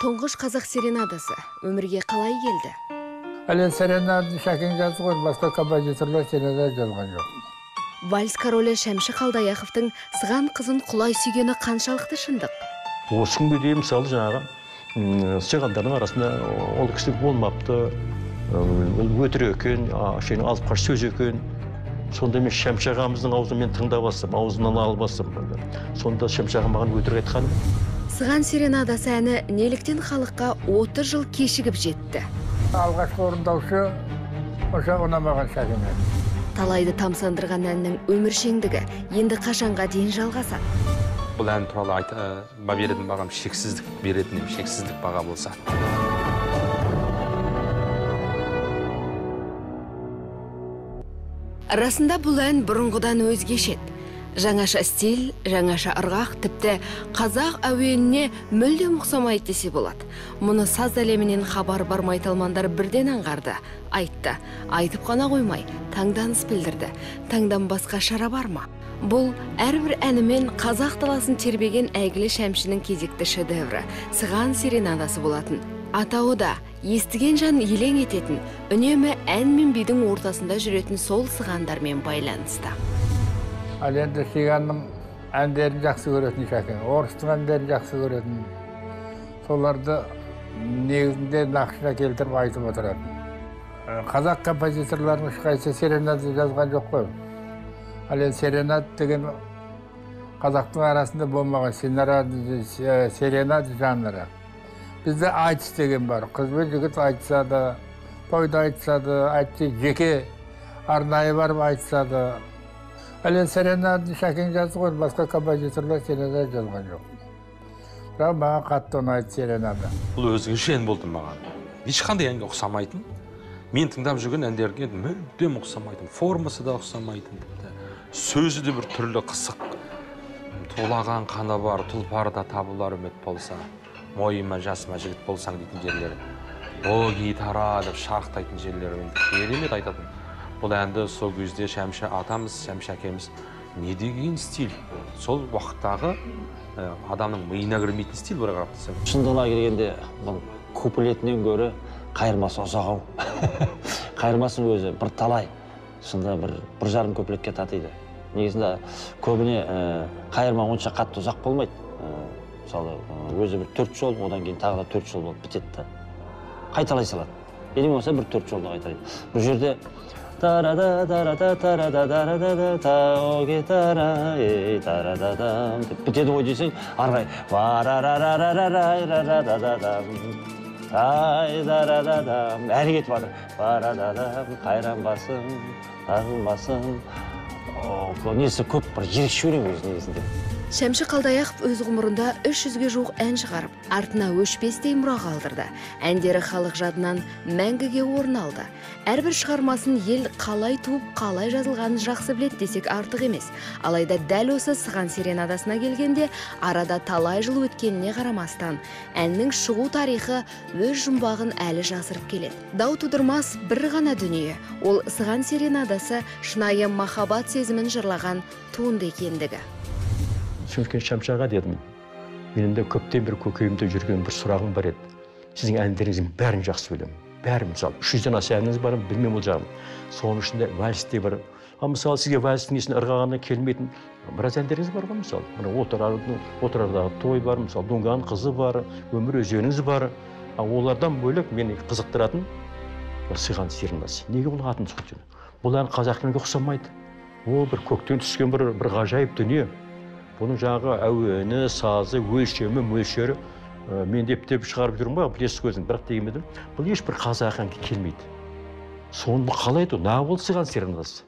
Тоңғыш қазақ серенадасы өмірге қалай келді? Әлен серенады Шәкен жазды ғой, басқа композиторлар серенада жазған жоқ. Вальс королі Шәмші Қалдаяқовтың сыған қызын құлай сүйгені қаншалықты шындық? Осы күнге дейін мысалы жаңағы сыйғандардың арасында ол кісілік болмапты, өтірік екен, алып қаш сөз екен. Сонда мен Шәмші ағамыздың аузын мен тыңдап бастым, аузынан алып бастым. Сонда Шәмші ағам маған өтірік айтқан. Сыған серенадасы әні неліктен халыққа 30 жыл кешігіп жетті? Алғашқы орындаушы оша ұнамаған Шәкен. Талайды тамсандырған әннің өміршеңдігі енді қашанға дейін жалғасады? Бұл ән туралы беретін бағам шексіздік беретін, шексіздік баға болса. Расында бұл ән бұрынғыдан өзгешет. Жаңаша стиль, жаңаша ырғақ, тіпті қазақ әуеніне мүлдем ұқсамайды десе болады. Мұны саз әлемінен хабар бар майталмандар бірден аңғарды, айтты. Айтып қана қоймай, таңданыс білдірді. Таңдан басқа шара бар ма? Бұл әрбір әнімен қазақ даласын тербеген әйгілі Шәмшінің кезекті шедеврі, сыған серенадасы болатын. Атауы да естіген жан елең ететін, үнемі ән мен бидің ортасында жүретін сол сығандармен байланысты. Ал енді сығанның әндерін жақсы көретін Шәкен, орыстың әндерін жақсы көретін. Соларды негізінде нақышына келтіріп айтып отыратын. Қазақ композиторлардың ешқайсысы серенада жазған жоқ қой. Ал енді серенад деген қазақтың арасында болмаған серенад жанры. Бізде айтыс деген бар. Қыз бен жігіт айтысады, тойда айтысады, жеке арнайы барып айтысады. Әлен серенады Шәкен жазды ғой, басқа композиторлар серенада жазған жоқ. Бірақ маған қатты ұнайды серенада. Бұл өзгеше ән болды маған. Ешқандай әнге ұқсамайтын. Мен тыңдап жүрген әндерге мүлдем ұқсамайтын. Формасы да ұқсамайтын. Сөзі де бір түрлі қысық. Тулаған қаны бар, тұлпары да табылар үміт болса. Мойыма жасыма жігіт болсаң дейтін жерлері. О гитара деп шарықтайтын жерлері. Керемет айтатын. Бұл әнді сол кезде Шәмші атамыз, Шәмші әкеміз не деген стиль? Сол уақыттағы адамның миына кірмейтін стиль бір қарапты. Шындығына келгенде бұл куплетінен гөрі қайырмасы ұзақ ау. Қайырмасының өзі бір талай. Шында бір жарым куплетке татиды. Негізінде көбіне қайырма онша қатты ұзақ болмайды. Мысалы, өзі бір 4 жол, одан кейін тағы да 4 жол болып бітетті. Қайталай салады. Ең болса бір 4 жолды қайталайды. Бұл жерде бітеді ғой дейсің, арғай әрі кетіп жатыр. Қайранбасын, тағылмасын. Несі көп бір ерекше өлең өз негізінде. Шәмші Қалдаяқов өз ғұмырында 300-ге жуық ән шығарып, артына өшпестей мұра қалдырды. Әндері халық жадынан мәңгіге орын алды. Әрбір шығармасын ел қалай туып, қалай жазылғанын жақсы білет десек артық емес. Алайда дәл осы сыған серенадасына келгенде, арада талай жыл өткеніне қарамастан, әннің шығу тарихы өз жұмбағын әлі жасырып келеді. Дау тудырмас бір ғана дүние, ол сыған серенадасы шынайы махаббат сезімін жырлаған туынды екендігі. Шәмші аға дедім, менің де көптен бір көкейімде жүрген бір сұрағым бар еді. Сіздің әндеріңіздің бәрін жақсы білемін. Бәрі, мысалы, 300-ден аса әніңіз бар, білмем ол жағын. Соның ішінде вальс те бар. Мысалы, сізге вальстің несін ырғағына келмейтін біраз әндеріңіз бар ғой, мысалы. Отырардағы той бар, мысалы, Дунган қызы бар, өмір өзеніңіз бар. Олардан бөлек мені қызықтыратын сыған серенадасы. Неге ол атын сөйтеді? Бұл ән қазақ тіліне ұқсамайды. Ол бір көктен түскен бір ғажайып дүние. Бұның жағы әуені, сазы, өлшемі, мөлшері. Мен деп шығарып жүрмін ба, білесіз көзін, бірақ дегенмедім. Бұл ешбір қазақ әнге келмейді. Соны қалай еді, не болды сыған серенадасы?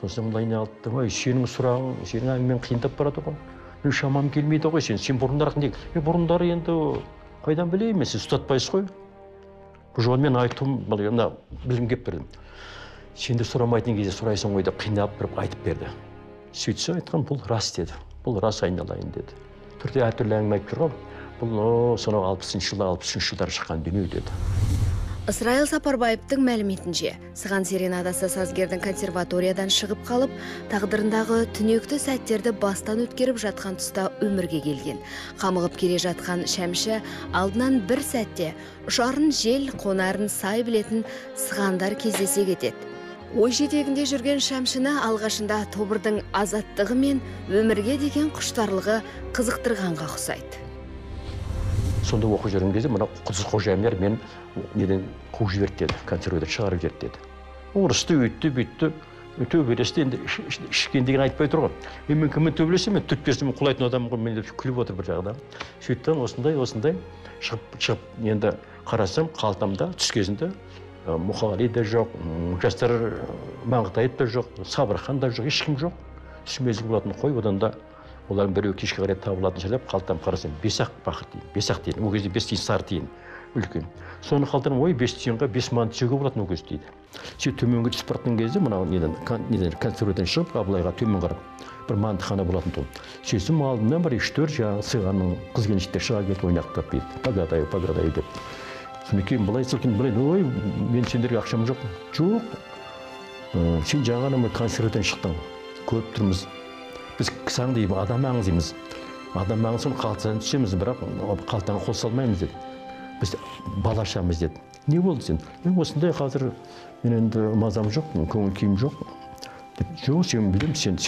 Сосын мұндай не алды, сенің сұрағың, сенің әңгімен қиындап барады ғой. Мен шамам келмейді ғой, сен бұрындары не? Бұрындары енді қайдан білеймін, сіз ұстатпайсыз ғой. Бұл жолы мен айтуым, білім кеп бердім. Сен де сұрамайтын кезде сұрайсың ғой деп қиналып біріп айтып берді. Сөйтсе айтқан, бұл рас деді. Бұл рас айналайын деді. Түрде әртүрлі әңгіме айтып тұрған, бұл сонау 60-жылдар шыққан дүние деді. Ысырайыл Сапарбаевтың мәліметінше, Сыған серенадасы сазгердің консерваториядан шығып қалып, тағдырындағы түнекті сәттерді бастан өткеріп жатқан тұста өмірге келген. Қамығып келе жатқан Шәмші алдынан бір сәтте ұшарын жел, қонарын сай білетін Сығандар кездесе кетеді. Ой жетегінде жүрген Шәмшіні алғашында тобырдың азаттығы мен өмірге деген құштарлығы қызықтырғанға ұқсайды. Сонда оқып жүрген кезде мына құдсыз қожайындар мен неден қуып жіберді деді, консерваториядан шығарып жіберді деді. Орысты өйтті, бүйтті, төбелесті, енді ішкен деген айтпай тұр ғой. Мен кіммен төбелесем, мен түп берсем құлайтын адаммын ғой, мен деп күліп отыр бір жағда. Сөйттен осындай шығып енді қарасам, қалтамда түс кезінде Мұқағали да жоқ, жастар Маңғытаев та жоқ, Сабырхан да жоқ, ешкім жоқ. Түс мезгіл болатын қой, одан да олардың біреуі кешке қарай табылатын шығар деп қалтам қарасам, 5-ақ бақыт дейін, 5-ақ дейін, ол кезде 5 тиын сары тиын үлкен. Соны қалтарым, ой 5 тиынға 5 манат түсеуге болатын ол кезде дейді. Сөйтіп төменге түсіп бартқан кезде мынау неден консерваториядан шығып Абылайға төмен қарап бір мантыхана болатын тұғын. Сөйтсем алдымнан бір 3-4 жаңағы Сығанның қыз келіншектері шыға келіп ойнақтап дейді, пагадай деп. Содан кейін былай сылқын, ой мен сендерге ақшам жоқ. Жоқ. Сен жаңа консерваториядан шықтың. Көріп тұрмыз. Біз кісаң дейміз, адам аңыз дейміз. Адам аңыз соны қалтадан түсеміз, бірақ қалтаға қол салмаймыз деді. Біз балашамыз деді. Не болды сен? Мен осындай қазір мен енді мазам жоқ, көңіл күйім жоқ. Жоқ, сен білем, сен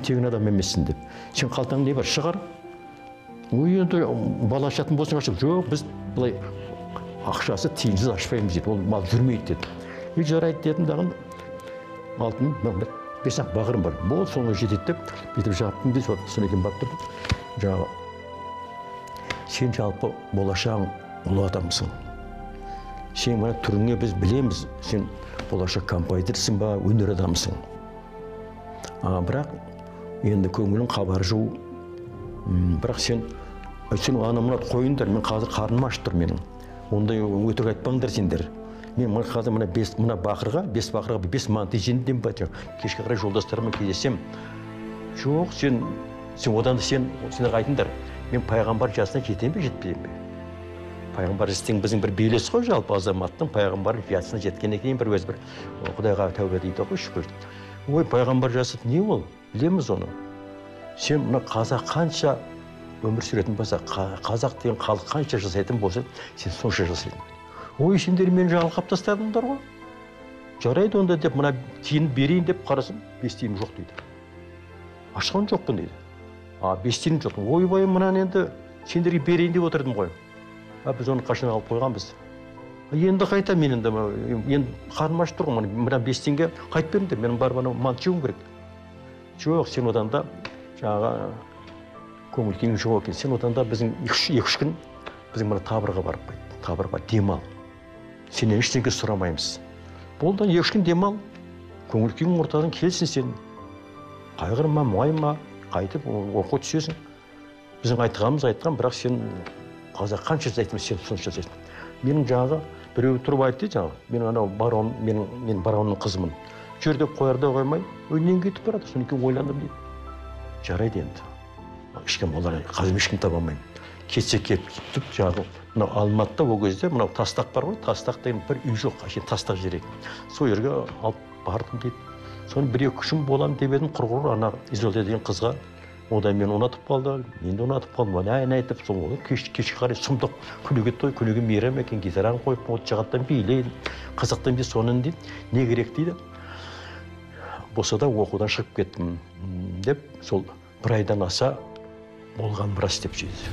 тегін адам емессің деп. Сен қалтаң не бар, шығар? Ой, енді балашатын болсың ашып, жоқ, біз былай ақшасы тиынсыз ашпаймыз деді. Ол мал жүрмейді деді. Жарайды дедім дағын, алтын, 5-ақ бағырым бар. Бол, соңғы жетеді деп, бүйтіп жаптым дейді, соны екен бап тұрдым. Жаңағы, сен жалпы болашағың ұлы адамсың. Сен мына түріңе біз білеміз, сен болашақ композиторсың ба, өнер адамсың. Бірақ енді көңілің қабар жуу. Бірақ сен анамына қойыңдар, мен қазір қарным ашып тұр менің. Ондай өтірік айтпаңдар сендер. Мен қазір мына бақырға 5 манат жеңдім ба, кешке қарай жолдастарыма кездесем. Жоқ, сен одан да сен айтыңдар, мен пайғамбар жасына жетем бе, жетпеймін бе? Пайғамбар жасының біздің бір белес қой, жалпы азаматтың пайғамбар жасына жеткеннен кейін бір өз бір Құдайға тәубе дейді ғой, шүкір. Ой, пайғамбар жасы не ол? Білеміз оны. Сен мына қазақ қанша өмір сүретін болса, қазақ деген халық қанша жасайтын болса, сен сонша жасайтын. Ой, сендер мен жалғап тастадыңдар ғой. Жарайды онда деп, мына тиын берейін деп қарасам, 5 тиын жоқ дейді. Ашқан жоқпын дейді. 5 тиын жоқ. Ойбай, мұнан енді сендерге берейін деп отырдым ғой. Біз оны қашан алып қойғанбыз. Енді қайта мен енді қарным ашып тұр ғой, мына 5 тиынға қайт беріңдер, менің барып мант жеуім керек. Жоқ, сен одан да жаңағы көңіл күйің жоқ екен. Сен одан да біздің 2-3 күн біздің мына табырға барып қайт. Табырға демал. Сенен ештеңе сұрамаймыз. Болды, 2-3 күн демал. Көңіл күйің ортадан келсін сен. Қайғырма, мұңайма, қайтып оқу түсесің. Біздің айтқан, бірақ сен қазақ қанша жасайтын, сен сонша жасайсың. Менің жаңағы біреу тұрып айтты жаңағы. Мен анау барон, мен баронның қызымын. Жүрдеп қоярда қоймай, önнен кетіп барады. Содан кейін ойландым дейді. Жарайды енді. Ешкім олар қазір ешкім таба алмаймын. Кетсе кетіп жаңағы мынау Алматыда ол кезде мынау Тастақ бар ғой, Тастақ деген бір үй жоқ, әшейін Тастақ жер екен. Сол жерге алып бардым дейді. Соны 1-2 күн боламын деп едім, құрғыр ана Изолда деген қызға. Одан мен ұнатып қалды, мен де ұнатып қалдым. Ән айтып, соңғы кешке қарай сұмдық күніге той, күніге мейрам екен, гитараны қойып, от жағаттан билейді. Қазақтан бе соның дейді, не керек дейді. Болса да оқудан шығып кеттім деп, сол 1 айдан аса болған біраз деп жейді.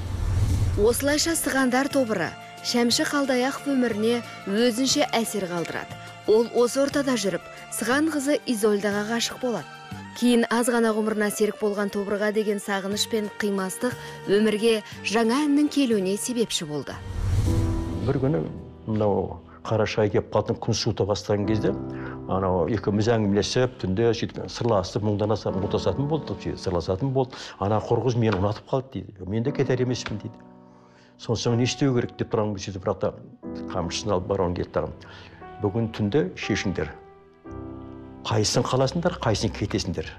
Осылайша Сығандар тобыры Шәмші Қалдаяқов өміріне өзінше әсер қалдырады. Ол осы ортада жүріп, Сыған қызы Изольдаға ғашық болады. Кейін аз ғана ғұмырына серік болған тобырға деген сағыныш пен қимастық өмірге жаңа әннің келуіне себепші болды. Бір күні мынау Қарашай кеп қатын күн суыта бастаған кезде, анау екеуміз әңгімелесіп, түнде сырласып, мұңдасатын болдық, сырласатын болды. Ана құрғыз мені ұнатып қалды дейді. Мен де кетер емеспін дейді. Соң не істеу керек деп тұрған сөйтіп, бірақ та қамшысын алып баруын келді. Бүгін түнде шешіңдер. Қайсың қаласыңдар, қайсың кетесіңдер.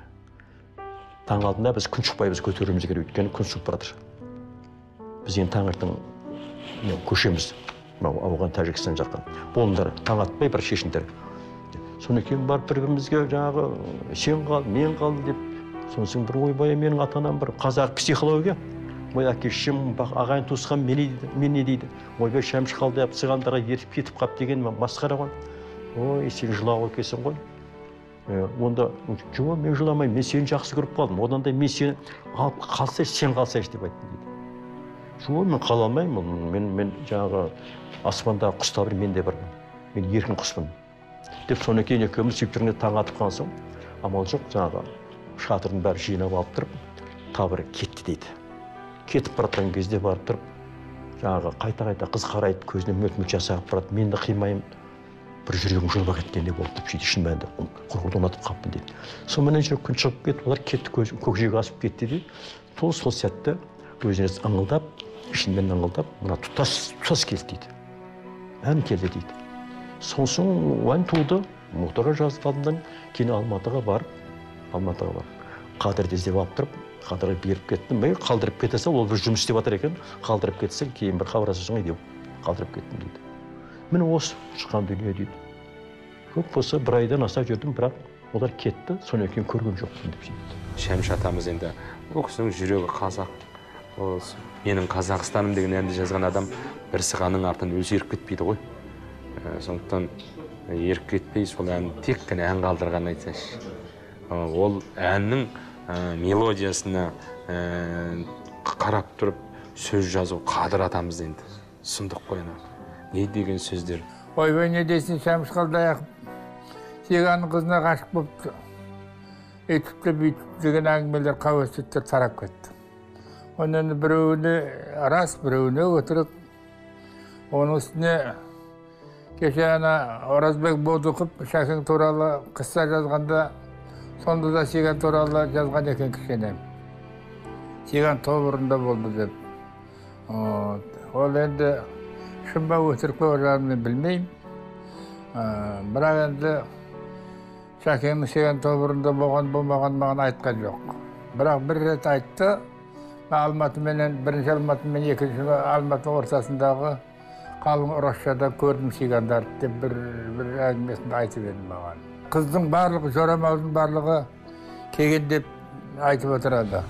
Таң алдында біз күн шықпай біз көтеруіміз керек, өйткені күн суып баратыр. Біз енді таңертең көшеміз. мынау ауған Тәжікстан жаққа. Болыңдар, таң атпай бір шешіндер. Содан кейін барып бір-бірімізге жаңағы сен қал, мен қал деп. Сосын бір ойбай менің ата-анам бір қазақ психология. Ой, әке-шешем, ағайын туысқан мен не дейді. Ойбай Шәмші қалды деп сығандарға ертіп кетіп қап деген масқара ғой. Ой, сен жылауға келсің ғой. Онда жоқ, мен жыламаймын, мен сені жақсы көріп қалдым. Одан да мен сені алып қалсайшы, сен қалсайшы деп айттым дейді. Жоқ, мен қала алмаймын, мен жаңағы аспандағы құста бір, мен де бір, мен еркін құспын. Деп соны кейін екеуміз сүйіптеріне таң атып қалған соң, амал жоқ, жаңағы шатырдың бәрі жинап алып тұрып, табыры кетті дейді. Кетіп баратқан кезде барып тұрып, жаңағы қайта-қайта қыз қарайды, көзіне мөлт-мөлт жасағып барады, мен де қимаймын. Бір жүрегім жылға кеткенде болды деп сөйтіп шын мәнінде құрғырды ұнатып қалыппын дейді. Сонымен жүрек күн шығып кетті, олар кетті, көкжиегі асып кетті дейді. Сол сәтті өзіне аңылдап, ішінен аңылдап, мына тұтас келді дейді. Ән келді дейді. Соң ән туды, Мұхтарға жазып алдымдан кейін Алматыға барып, Қадырды іздеп алып тұрып, Қадырға беріп кеттім. Мен қалдырып кетесе, ол бір жұмыс істеп жатыр екен, қалдырып кетсе, кейін бір хабарласасың ғой деп қалдырып кеттім дейді. Мен осы шыққан дүние дейді. Көп болса бір айдан аса жүрдім, бірақ олар кетті, содан кейін көрген жоқпын деп сөйтті. Шәмші атамыз енді ол кісінің жүрегі қазақ. Менің Қазақстаным деген әнді жазған адам бір сығанның артынан өзі еріп кетпейді ғой. Сондықтан еріп кетпей сол әнді тек қана ән қалдырғанын айтсайшы. Ол әннің мелодиясына қарап тұрып сөз жазу Қадыр атамыз енді сұмдық қой. Не деген сөздер? Ойбай, не дейсің, Шәмші қалдаяқ Сиғанның қызына ғашық болыпты. Өйтіпті, бүйтіпті деген әңгімелер қауесеттер тарап кетті. Оның біреуіне рас, біреуіне өтірік. Оның үстіне кеше Оразбек Бодықов Шәкең туралы қысса жазғанда, сонда да Сиған туралы жазған екен кішкене. Сиған тобырында болды деп. Ол енді шын ба өтірік па жағын мен білмеймін. Бірақ енді Шәкеңнің Сиған тобырында болмаған маған айтқан жоқ. Бірақ бір рет айтты, бірінші Алматы мен екінші Алматы ортасындағы қалың Ұрашшада көрдім Сигандарды деп бір әңгімесінде айтып едім маған. Қыздың барлығы, жорамалдың барлығы келген деп айтып отырады.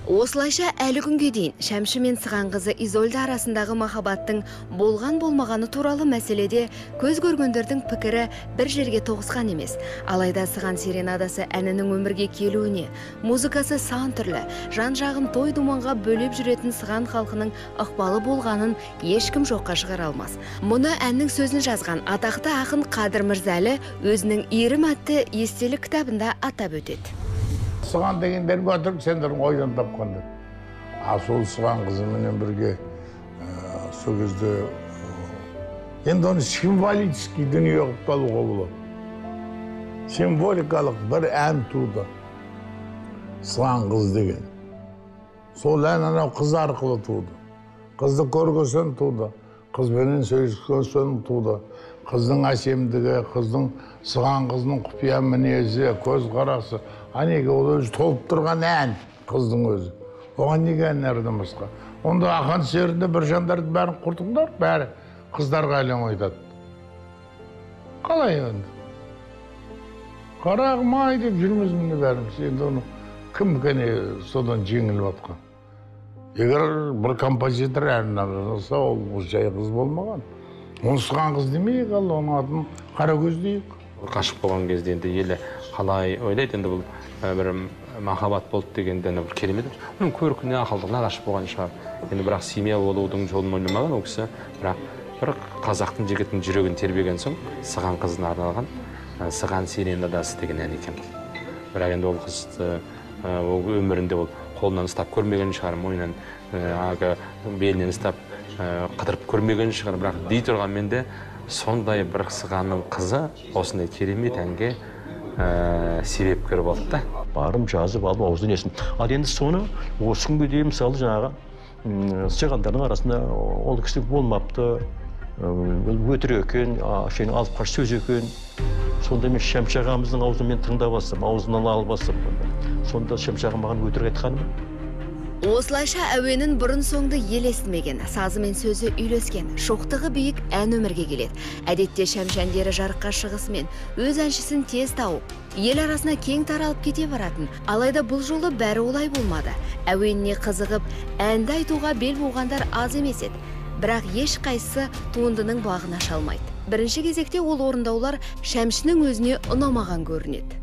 Осылайша әлі күнге дейін Шәмші мен Сыған қызы Изольда арасындағы махаббаттың болған-болмағаны туралы мәселеде көз көргендердің пікірі бір жерге тоғысқан емес. Алайда Сыған серенадасы әнінің өмірге келуіне, музыкасы сан түрлі, жан-жағын той-думанға бөлеп жүретін Сыған халқының ықпалы болғанын ешкім жоққа шығара алмас. Мұны әннің сөзін жазған атақты ақын Қадыр Мырзалы өзінің Иірім атты естелік кітабында атап өтеді. Сыған дегендер батырып, сендердің ойдан тапқанды. Сол Сыған қызыменен бірге сол кезде енді оны символический дүние қылып алуға болады. Символикалық бір ән туды. Сыған қыз деген. Сол ән анау қыз арқылы туды. Қызды көргесен туды. Қызбенен сөйлескесен туды. Қыздың әсемдігі, қыздың Сыған қызының құпия мінезі, көз қарасы. Анеге ол өзі толып тұрған ән, қыздың өзі. Оған неге ән әрден басқа? Онда ақан серінде бір жандарды бәрін құртыңдар, бәрі қыздарға әлен ойдады. Қалай енді? Қарағым ай деп жүрміз міне бәріміз. Енді оны кім кәне содан жеңіліп атқан? Егер бір композитор әнін жазса, ол жай қыз болмаған. Оны Сыған қыз демейік, ал оның атын Қаракөз дейік. Қашық болған кезде енді елі қалай ойлайды, енді бұл бір махаббат болды дегенде бір керемет. Оның көркіне, ақылдығына ғашық болған шығар. Енді бірақ семья болудың жолын ойламаған ол кісі, бірақ бір қазақтың жігітінің жүрегін тербеген соң Сыған қызына арналған Сыған серенадасы деген ән екен. Бірақ енді ол қызды ол өмірінде ол қолынан ұстап көрмеген шығар, мойнынан белінен ұстап қыдырып көрмеген шығар, бірақ дей тұрғанмен де сондай бір Сығанның қызы осындай керемет әнге себепкер болды да. Барым жазып алып ауыздан есім. Ал енді соны осы күнге дейін мысалы жаңағы Сығандардың арасында ол кісі болмапты, өтірік екен, алып қаш сөз екен. Сонда мен Шәмші ағамыздың аузын мен тыңдап бастым, аузынан алып бастым. Сонда Шәмші ағам маған өтірік айтқаны ма? Осылайша әуенін бұрын соңды ел естімеген, сазы мен сөзі үйлескен, шоқтығы биік ән өмірге келеді. Әдетте шәмші әндері жарыққа шығысымен өз әншісін тез тауып, ел арасына кең таралып кете баратын. Алайда бұл жолы бәрі олай болмады. Әуеніне қызығып, әнді айтуға бел буғандар аз емес еді. Бірақ еш қайсысы туындының бағын аша алмайды. Бірінші кезекте ол орындаулар шәмшінің өзіне ұнамаған көрінеді.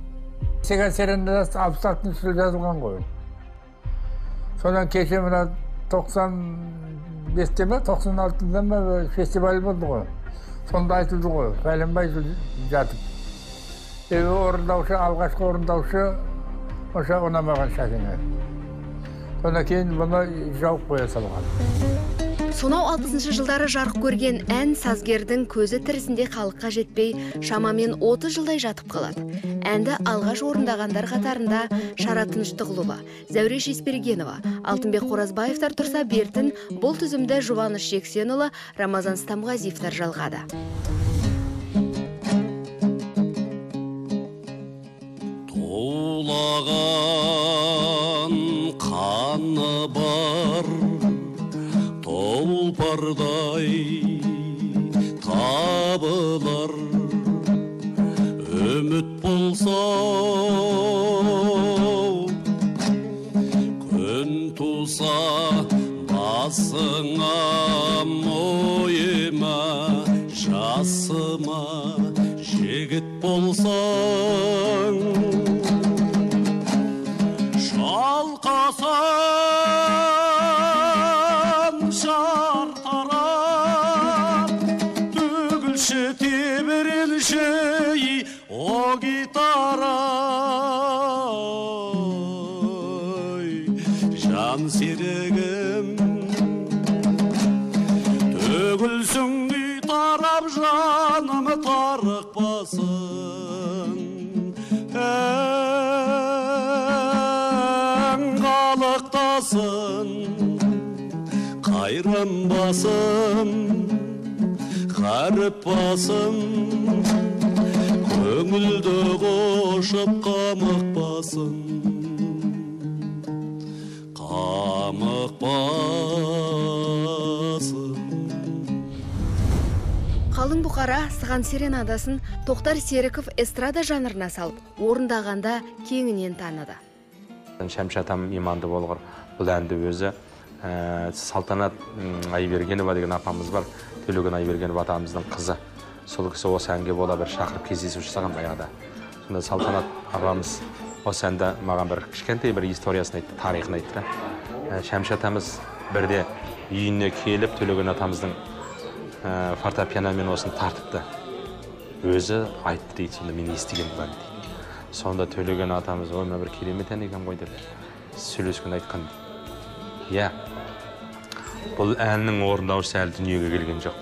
Сега серенде абстрактный сөз жазылған ғой. Содан кеше мына 95-те ме, 96-да ма фестиваль болды ғой. Сонда айтылды ғой, пәленбай жатып. Орындаушы, алғашқы орындаушы оша ұнамаған Шәкеңе. Содан кейін бұны жауып қоя салған. Сонау 60 жылдары жарық көрген ән сазгердің көзі тірісінде халыққа жетпей, шамамен 30 жылдай жатып қалады. Әнді алғаш орындағандар қатарында Шара Тыныштығұлова, Зәуреш Еспергенова, Алтынбек Қоразбаевтар тұрса, бертін бұл тізімді Жұбаныш Жексенұлы, Рамазан Стамғазиевтар жалғады. Тулаған қаны бар тұлпардай табылар, үміт болса күн туса басыңа, мойыма жасыма жігіт болсаң, шалқасан шартарап, төгілші тебірілші о гитара, жан серігім төгілсің тарап, жаным тарықпасын, қалықтасын, қайранбасын, қарыппасын, көңілді қошып қамықпасын, қамықпасын. Қалың бұқара Сыған серенадасын Тоқтар Серіков эстрада жанрына салып, орындағанда кеңінен таныды. Шәмші атам иманды болғыр. Бұл әнді өзі Салтанат Айбергенова деген апамыз бар. Төлеген Айбергенова атамыздың қызы. Сол кісі осы әнге бола бір шақырып кездесу жасаған баяғыда. Сонда Салтанат апамыз осы әнді маған бір кішкентай бір историясын айтты, тарихын айтты. Шәмші атамыз бірде үйіне келіп, Төлеген атамыздың фортепианомен осыны тартыпты. Өзі айтты дейді, сонда мен естіген болам дейді. Сонда Төлеген атамыз, ой, бір керемет ән екен ғой деп сөйлескен айтқан. Иә, бұл әннің орындаушысы әлі дүниеге келген жоқ.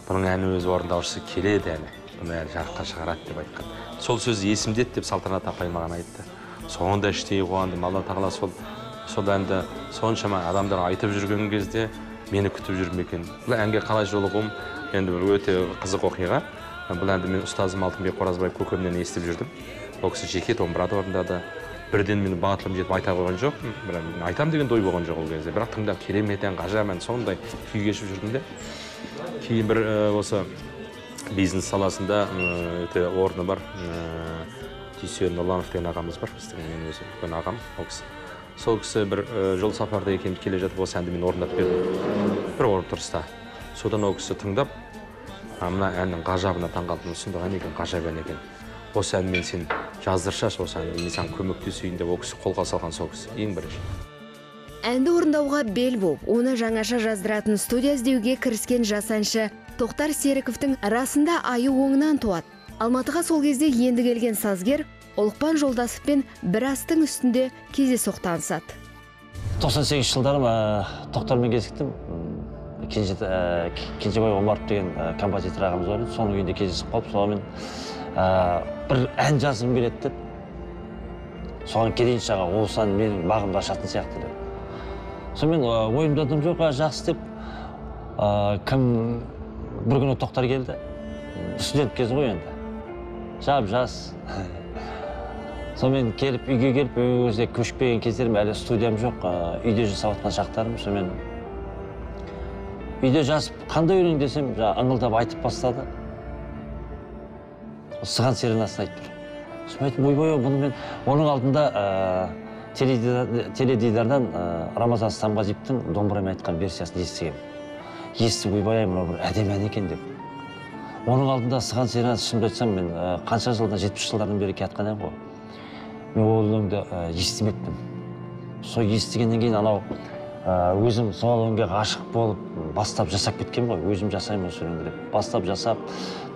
Бұның әні өз орындаушысы келеді әлі. Бұны әлі жарыққа шығарады деп айтқан. Сол сөз есімдет деп Салтанат апай маған айтты. Соңында іштей қуандым. Алла тағала сол әнді соншама адамдар айтып жүрген кезде мені күтіп жүрмекен. Бұл әнге қалай жолығуым енді бір өте қызық оқиға. Бұл әнді мен ұстазым Алтынбек Қоразбаев көкемнен естіп жүрдім. Ол кісі жеке домбырада орындады. Бірден мені батылым жетіп айта қойған жоқ. Айтам деген ой болған жоқ ол кезде. Бірақ тыңдап керемет ән, ғажап ән, сондай күй кешіп жүрдім де. Кейін бір осы бизнес саласында өте орны бар. Түйсен Нұрланов деген ағамыз бар. Біздің мен өзі үлкен ағам ол кісі. Сол кісі бір жол сапарда екен келе жатып осы әнді мен орындап бердім. Бір отырыста. Содан ол кісі тыңдап, мына әннің ғажабына таңғалдым. Сонда ән екен, ғажап ән екен. Осы ән мен сен жаздыршаш, осы ән мен саған көмектесейін деп ол кісі қолға салған сол кісі. Ең бірінші. Әнді орындауға бел болып, оны жаңаша жаздыратын студия іздеуге кіріскен жас әнші Тоқтар Серіковтің расында айы оңынан туады. Алматыға сол кезде енді келген сазгер Олықпан Жолдасовпен бір астың үстінде кездейсоқ танысады. 98 жылдары Тоқтармен кезіктім. Кенжебай Омаров деген композитор ағамыз бар еді. Соның үйінде кездесіп қалып, сонымен бір ән жазғым келеді деп. Соған келейінші аға, осы ән менің бағымды ашатын сияқты деп. Сонымен ойымдадым жоқ, жақсы деп. Бір күні Тоқтар келді. Студент кезі ғой енді. Жап жас. Сонымен келіп, үйге келіп, өзде көшпеген кездерім, әлі студиям жоқ, үйде жасап атқан шақтарым. Сонымен үйде жазып, қандай өлең десем, ыңылдап айтып бастады. Сыған серенасын айтып тұр. Сонымен айтып, ойбай, бұны мен оның алдында теледидардан Рамазан Стамғазиевтің домбырамен айтқан версиясын естігем. Естіп, ойбай, мынау бір әдемі ән екен деп. Оның алдында сыған серенасы, шынымды айтсам, мен қанша жылдан, 70 жылдардан бері келатқан ән ғой. Мен ол өлеңді естімеппін. Сол естігеннен кейін анау өзім сол өлеңге ғашық болып бастап жасап кеткен ғой. Өзім жасаймын осы өлеңді деп. Бастап жасап,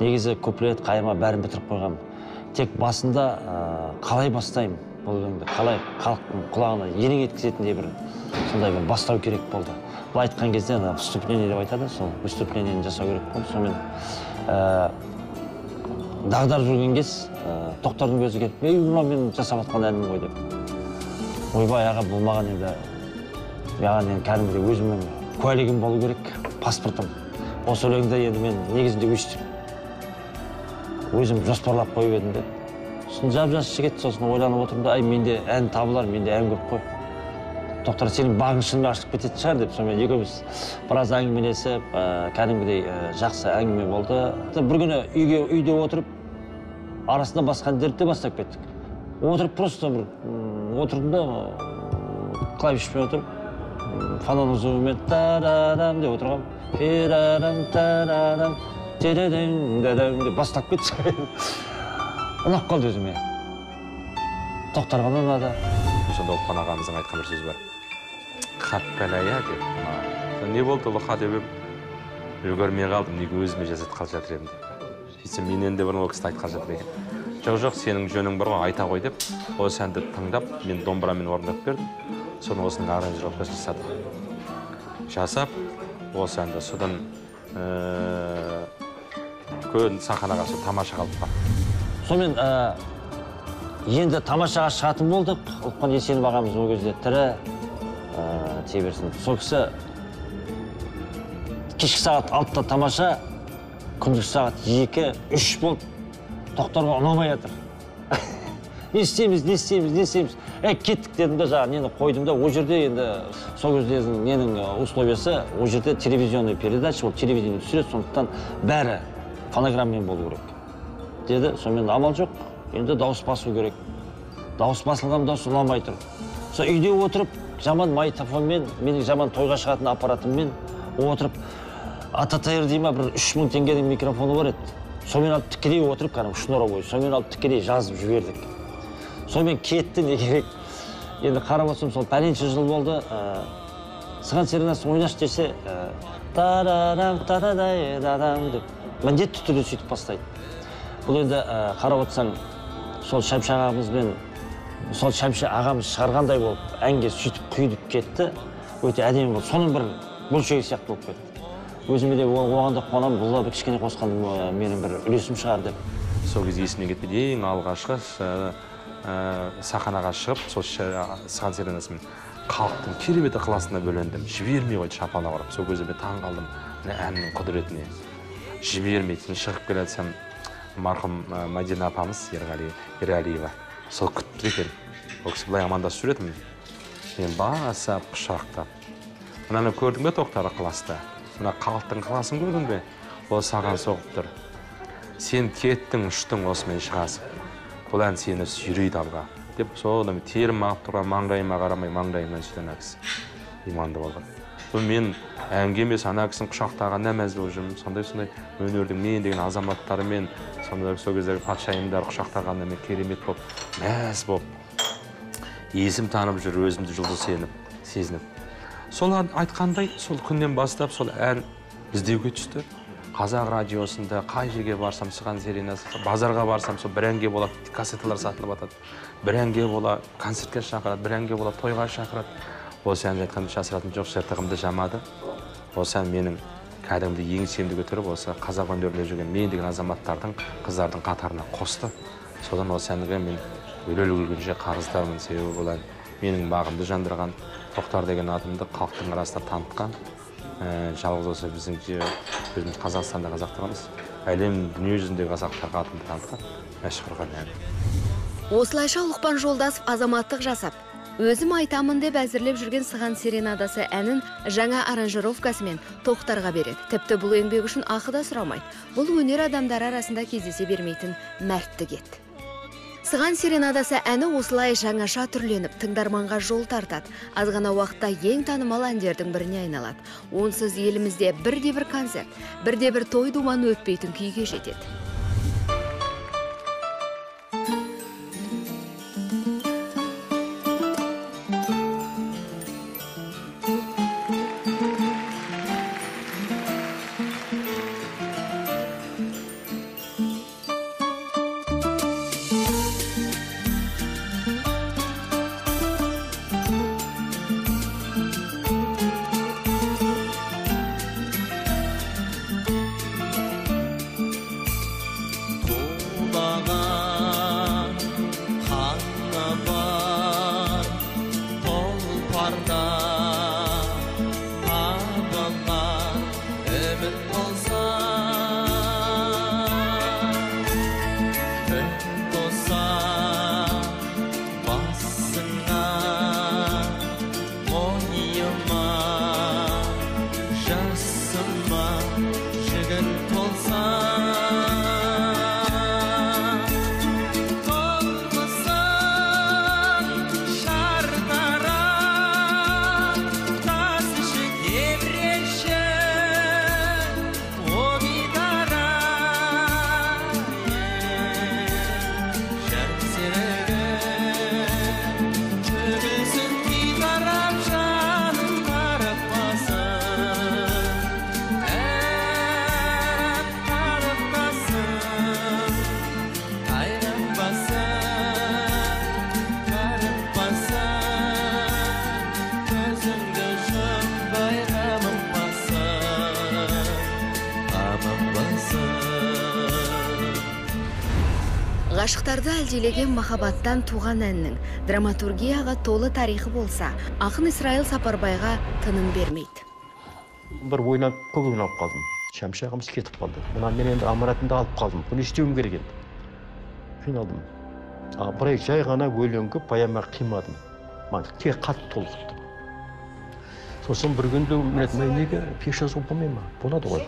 негізі куплет, қайырма бәрін бітіріп қойғам. Тек басында қалай бастаймын бұл өлеңді, қалай халықтың құлағына елең еткізетіндей бір сондай бір бастау керек болды. Бұл айтқан кезде выступление деп айтады, сол выступлениені жасау керек болды. Сонымен дағдарып жүрген кез Тоқтардың көзі келіп, мынау мен жасап атқан әнім ғой деп. Ойбай, аға, бұл маған енді кәдімгідей өзімнің куәлігім болу керек, паспортым. Осы өлеңді енді мен негізінде өстіп өзім жоспарлап қойып едім деп. Сосын жап-жас жігіт, сосын ойланып отырмын да, менде ән табылар, менде ән көп қой. Тоқтар, сенің бағың шынымен ашылып кететін шығар деп, сонымен екеуміз біраз әңгімелесіп, кәдімгідей жақсы әңгіме болды. Бір күні үйде отырып, арасында басқа әндерді де бастап кеттік. Отырып просто бір отырдым да, клавишпен отырып, фонон узуымен та-да-дам деп отырғам. Пе-да-дам, та-да-дам, те-да-дам, деп бастап кетті. Ұнап қалды өзіме. Тоқтарға ұнады. Сонда Оқпан ағамыздың айтқан бір сөзі бар. Хат бәлая деп. Не болды ол хат деп үлгермей қалдым, неге өзіме жазып қалып жатыр едім деп. Сөйтсем менен де бұрын ол кісі айтып қалып жатыр екен. Жоқ, сенің жөнің бар ғой, айта қой деп, осы әнді тыңдап, мен домбырамен орындап бердім. Соны осының аранжировкасын жасадым. Жасап, осы әнді содан көн сахнаға сол тамаша қалып қалды. Сонымен енді тамашаға шығатын болдық. Оқпан Есенов ағамыз ол кезде тірі тие берсін. Сол кісі кешкі сағат 6-та тамаша, күндіз сағат 2-3 болып Тоқтарға ұнамай жатыр. Не істейміз? Кеттік дедім да, нені қойдым да, о жерде енді сол кезде ненің условиясы, о жерде телевизионный передача, ол телевидение түсіреді, сондықтан бәрі фонограммен болу керек. Деді, сонымен амал жоқ, енді дауыс басу керек. Дауыс басылған дауыс ұнамай тұр. Сол үйде отырып, жаман майтофонмен, менің жаман тойға шығатын аппаратыммен отырып, АТТР дейма бір 3000 теңгенің микрофоны бар еді. Сонымен алып тікелей отырып, шнура бойы, сонымен алып тікелей жазып жібердік. Сонымен кетті, не керек. Енді қарап отырсам, сол пәленше жыл болды. Сыған серенасын ойнаш десе, та-да-дам, та-да-дай-да-дам деп, міндетті түрде сөйтіп бастайды. Бұл енді қарап отырсаң, сол Шәмші ағамызбен, сол Шәмші ағамыз шығарғандай болып, әнге сөйтіп құйылып кетті. Өте әдемі болды. Соның бір бөлшегі сияқты болып кетті. Өзіме де оғанда қуанам, бұл да кішкене қосқан менің бір үлесім шығар деп. Сол кезде есімнен кетпеді, ең алғашқы сахнаға шығып, сол сыған серенасымен халықтың керемет ықыласына бөлендім. Жібермей қойды шапана қарап. Сол кезде мен таң қалдым әннің құдіретіне. Жібермейтін шығып келатсам, марқұм Мадина апамыз Ерғалиева сол күтті екен. Ол кісі былай амандасып жүретім. Мен басап, құшақтап. Мынаны көрдің бе Тоқтар ықыласта? Мына халықтың ықыласын көрдің бе? Ол саған соғып тұр. Сен кеттің, ұштың осымен шығасып. Бұл ән сені сүйрейді алға. Деп содан терім ағып тұрған маңдайыма қарамай, маңдайымнан сүйден әкісі. Иманды болған. Бұл мен әнге емес, ана кісінің құшақтаған нәмәз болып жүрмін. Сондай өнердің мен деген азаматтарымен, сондай сол кездегі патшайымдар құшақтағанда мен керемет болып, мәз болып, есім танып жүр, өзімді жұлдыз сезініп. Сол айтқандай, сол күннен бастап сол ән іздеуге түсті. Қазақ радиосында қай жерге барсам сыған серенасы, базарға барсам сол бір әнге бола кассеталар сатылып атады. Бір әнге бола концертке шақырады, бір әнге бола тойға шақырады. Осы әнді айтқанда жасыратын жоқ, жыртығымды жамады. Осы ән менің кәдімгідей еңсемді көтеріп, осы қазақ өнерінде жүрген мен деген азаматтардың, қыздардың қатарына қосты. Содан осы әнге мен өле-өлгенше қарыздармын, себебі бұл ән менің бағымды жандырған, Тоқтар деген атымды халықтың арасында танытқан. Жалғыз осы біздің Қазақстанда қазақтар емес, әлем дүние жүзіндегі қазақтарға атымды танытқан мәшһүр ән. Осылайша Лұқпан Жолдасов азаматтық жасап, өзім айтамын деп әзірлеп жүрген Сыған серенадасы әнін жаңа аранжировкасымен Тоқтарға береді. Тіпті бұл еңбек үшін ақы да сұрамайды. Бұл өнер адамдары арасында кездесе бермейтін мәрттік еді. Сыған серенадасы әні осылай жаңаша түрленіп, тыңдарманға жол тартады. Аз ғана уақытта ең танымал әндердің біріне айналады. Онсыз елімізде бірде-бір концерт, бірде-бір той думан өтпейтін күйге жетеді. Ғашықтарды әлдилеген махаббаттан туған әннің драматургияға толы тарихы болса, ақын Исраил Сапарбайға тыным бермейді. Бір ойнап, көп ойнап қалдым. Шәмші ағамыз кетіп қалды. Мұнан мен енді аманатымды алып қалдым. Бұны істеуім керек еді. Қиналдым. Бірақ жай ғана өлеңгі поэма қимадым. Маған тек қатты толықтым. Сосын бір күнде мен неге пеш жазу болмай ма? Болады ғой.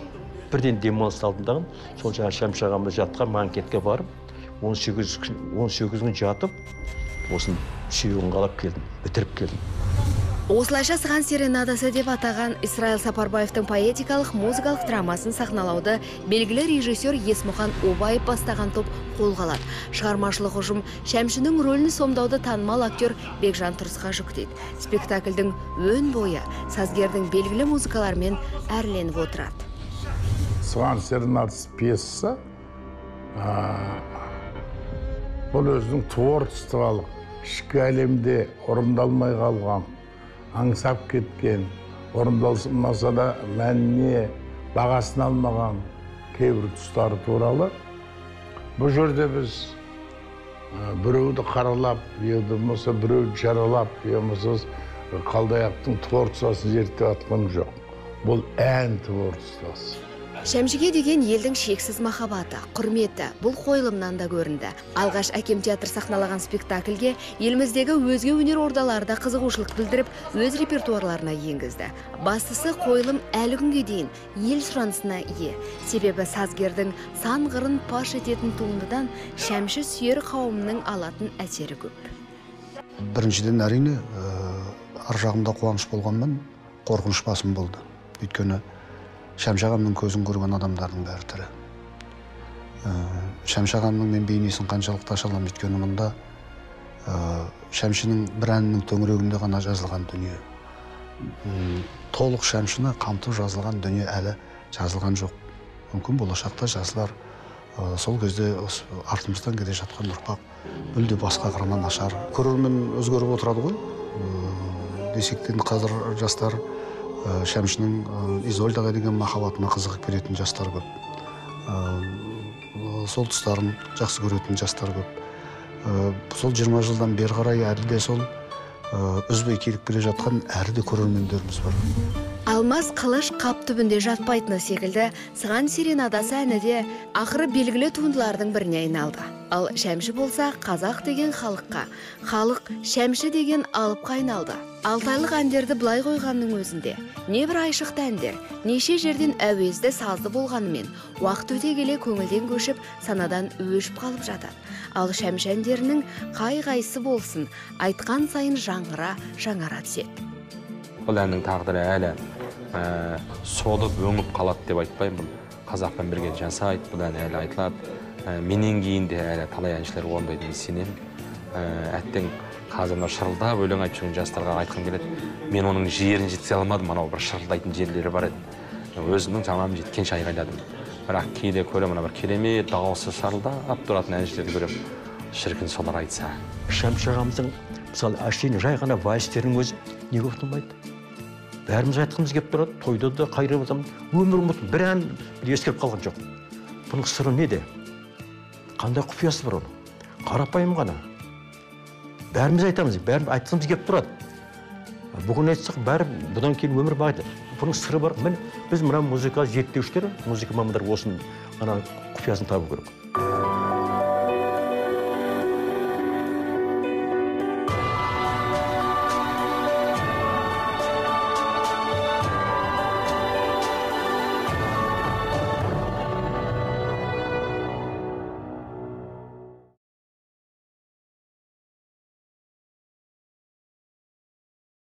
Бірден демалыс алдындағын, сол жаңа Шәмші ағамыз жатқан манкетке барып, 18 күн жатып, осын сүйегін қалап келдім, бітіріп келдім. Осылайша Сыған серенадасы деп атаған Исраил Сапарбаевтың поэтикалық музыкалық драмасын сахналауды белгілі режиссер Есмұхан Обаев бастаған топ қолға алады. Шығармашылық ұжым Шәмшінің рөлін сомдауды танымал актер Бекжан Тұрысқа жүктейді. Спектакльдің өн бойы сазгердің белгілі музыкалармен әрленіп отырады. Сыған серенадасы пьесасы бұл өзінің творчестволық, ішкі әлемде орындалмай қалған, аңсап кеткен, орындалмаса да мәніне бағасын алмаған кейбір тұстары туралы. Бұл жерде біз біреуді қаралап, болмаса біреуді жаралап, болмаса Қалдаяқтың творчествосын зерттеп атқан жоқ. Бұл ән творчествосы. Шәмшіге деген елдің шексіз махаббаты, құрметі бұл қойылымнан да көрінді. Алғаш Әкем театр сахналаған спектакльге еліміздегі өзге өнер ордаларда қызығушылық білдіріп, өз репертуарларына енгізді. Бастысы қойылым әлі күнге дейін ел сұранысына ие. Себебі сазгердің сан қырын паш ететін туындыдан Шәмші сүйер қауымның алатын әсері көп. Біріншіден әрине, ар жағымда қуаныш болғанмен, қорқыныш басым болды. Өйткені Шәмші ағамның көзін көрген адамдардың бәрі тірі. Шәмші ағамның мен бейнесін қаншалықты аша аламын, өйткені мұнда Шәмшінің бір әнінің төңірегінде ғана жазылған дүние. Толық Шәмшіні қамтып жазылған дүние әлі жазылған жоқ. Мүмкін болашақта жазылар. Сол кезде артымыздан келе жатқан ұрпақ мүлде басқа қырынан ашар. Көрермен өзгеріп отырады ғой. Десектен қазір жастар Шәмшінің Изольдаға деген махаббатына қызығып келетін жастар көп. Сол тұстарын жақсы көретін жастар көп. Сол 20 жылдан бері қарай әлі де сол үзбей келіп келе жатқан әрі де көрермендеріміз бар. Алмас қылыш қап түбінде жатпайтыны секілді Сыған серенадасы әні де ақыры белгілі туындылардың біріне айналды. Ал Шәмші болса қазақ деген халыққа, халық Шәмші деген алыпқа айналды. Алтайлық әндерді былай қойғанның өзінде, не бір айшықты әндер, неше жерден әуезді сазды болғанымен, уақыт өте келе көңілден көшіп, санадан өшіп қалып жатады. Ал Шәмші әндерінің қай-қайсы болсын, айтқан сайын жаңара түседі. Бұл әннің тағдыры әлі солып өңіп қалады деп айтпаймын. Қазақпен бірге жасайды, бұл ән әлі айтылады. Менен кейін де әлі талай әншілер орындайтынын сенемін. Әттең қазір шырылдап өлең айтып жүрген жастарға айтқым келеді. Мен оның жерін жеткізе алмадым, анау бір шырылдайтын жерлері бар еді. Өзімнің шамам жеткенше айғайладым. Бірақ кейде көремін, бір керемет дауысы шырылдап тұратын әншілерді көремін. Шіркін солар айтса. Шәмші ағамыздың мысалы әшейін жай ғана вальстердің өзі неге ұмытылмайды? Бәріміз айтқымыз келіп тұрады, тойда да қайрап отырмыз. Өмір ұмытып, бір ән ескеріп қалған жоқ. Бұның сыры неде? Қандай құпиясы бар оның? Қарапайым ғана. Бәріміз айтамыз, бәріміз айтқымыз келіп тұрады. Бүгін айтсақ, бәрі бұдан кейін өмір байды. Бұның сыры бар. Біз мына музыка зерттеушілер, музыка мамандар осының құпиясын табу керек.